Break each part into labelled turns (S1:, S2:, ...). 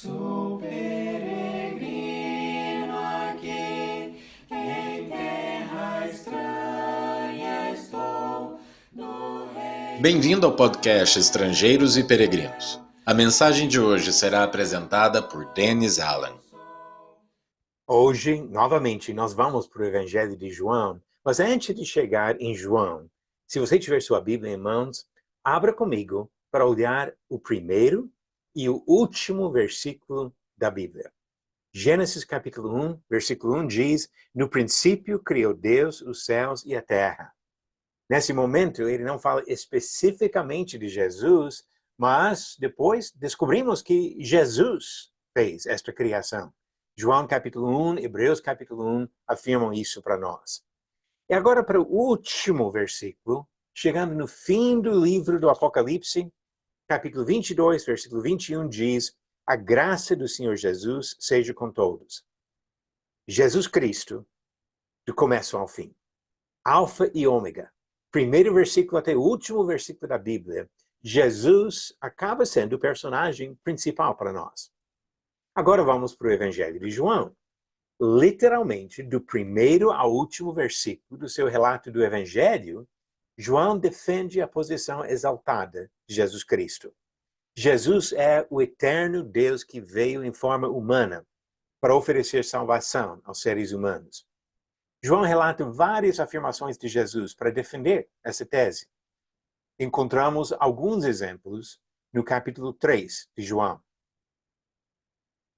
S1: Sou peregrino aqui, em terra estranha estou, no reino.
S2: Bem-vindo ao podcast Estrangeiros e Peregrinos. A mensagem de hoje será apresentada por Dennis Allen.
S3: Hoje, novamente, nós vamos para o Evangelho de João, mas antes de chegar em João, se você tiver sua Bíblia em mãos, abra comigo para olhar o primeiro e o último versículo da Bíblia. Gênesis capítulo 1, versículo 1 diz: No princípio criou Deus os céus e a terra. Nesse momento, ele não fala especificamente de Jesus, mas depois descobrimos que Jesus fez esta criação. João capítulo 1, Hebreus capítulo 1 afirmam isso para nós. E agora para o último versículo, chegando no fim do livro do Apocalipse, capítulo 22, versículo 21 diz: A graça do Senhor Jesus seja com todos. Jesus Cristo, do começo ao fim. Alfa e ômega. Primeiro versículo até o último versículo da Bíblia, Jesus acaba sendo o personagem principal para nós. Agora vamos para o Evangelho de João. Literalmente, do primeiro ao último versículo do seu relato do Evangelho, João defende a posição exaltada de Jesus Cristo. Jesus é o eterno Deus que veio em forma humana para oferecer salvação aos seres humanos. João relata várias afirmações de Jesus para defender essa tese. Encontramos alguns exemplos no capítulo 3 de João.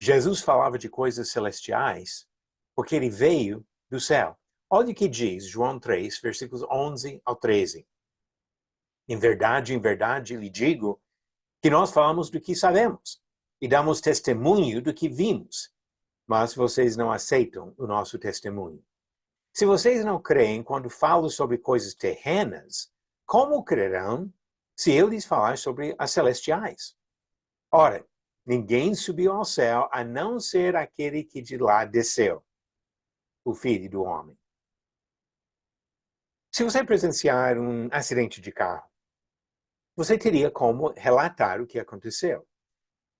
S3: Jesus falava de coisas celestiais porque ele veio do céu. Olha o que diz João 3, versículos 11 ao 13. Em verdade, lhe digo que nós falamos do que sabemos e damos testemunho do que vimos, mas vocês não aceitam o nosso testemunho. Se vocês não creem quando falo sobre coisas terrenas, como crerão se eu lhes falar sobre as celestiais? Ora, ninguém subiu ao céu a não ser aquele que de lá desceu, o Filho do Homem. Se você presenciar um acidente de carro, você teria como relatar o que aconteceu.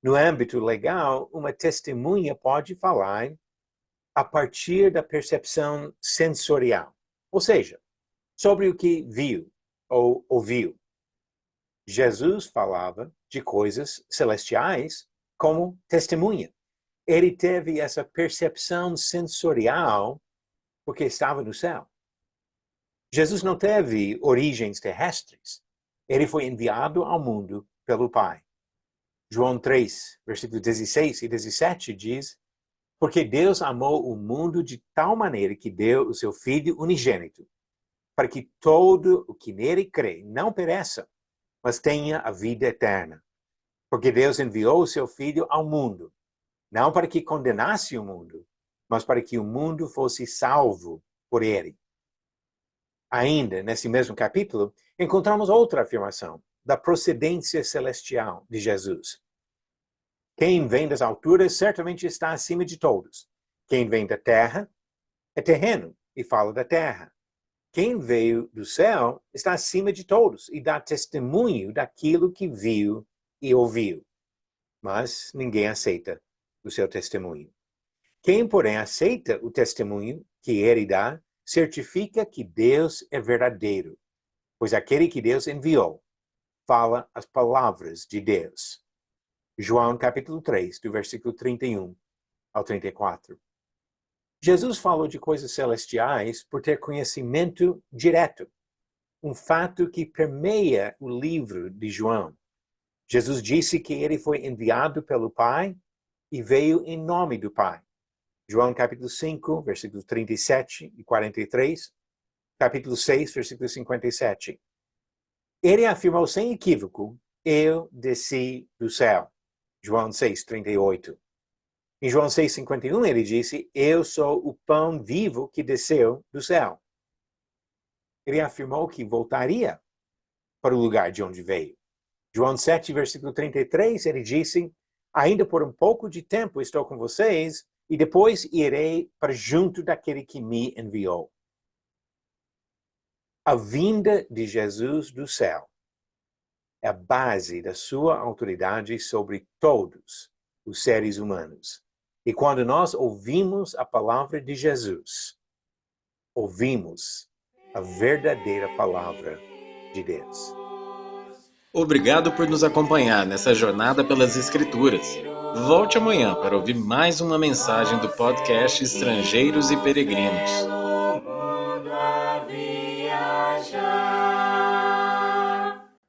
S3: No âmbito legal, uma testemunha pode falar a partir da percepção sensorial, ou seja, sobre o que viu ou ouviu. Jesus falava de coisas celestiais como testemunha. Ele teve essa percepção sensorial porque estava no céu. Jesus não teve origens terrestres. Ele foi enviado ao mundo pelo Pai. João 3, versículos 16 e 17 diz: Porque Deus amou o mundo de tal maneira que deu o seu Filho unigênito, para que todo o que nele crê não pereça, mas tenha a vida eterna. Porque Deus enviou o seu Filho ao mundo, não para que condenasse o mundo, mas para que o mundo fosse salvo por ele. Ainda, nesse mesmo capítulo, encontramos outra afirmação da procedência celestial de Jesus. Quem vem das alturas certamente está acima de todos. Quem vem da terra é terreno e fala da terra. Quem veio do céu está acima de todos e dá testemunho daquilo que viu e ouviu. Mas ninguém aceita o seu testemunho. Quem, porém, aceita o testemunho que ele dá, certifica que Deus é verdadeiro, pois aquele que Deus enviou fala as palavras de Deus. João capítulo 3, do versículo 31 ao 34. Jesus falou de coisas celestiais por ter conhecimento direto, um fato que permeia o livro de João. Jesus disse que ele foi enviado pelo Pai e veio em nome do Pai. João capítulo 5, versículos 37 e 43, capítulo 6, versículo 57. Ele afirmou sem equívoco: Eu desci do céu. João 6, 38. Em João 6, 51, ele disse: Eu sou o pão vivo que desceu do céu. Ele afirmou que voltaria para o lugar de onde veio. João 7, versículo 33, ele disse: Ainda por um pouco de tempo estou com vocês, e depois irei para junto daquele que me enviou. A vinda de Jesus do céu é a base da sua autoridade sobre todos os seres humanos. E quando nós ouvimos a palavra de Jesus, ouvimos a verdadeira palavra de Deus.
S2: Obrigado por nos acompanhar nessa jornada pelas Escrituras. Volte amanhã para ouvir mais uma mensagem do podcast Estrangeiros e Peregrinos.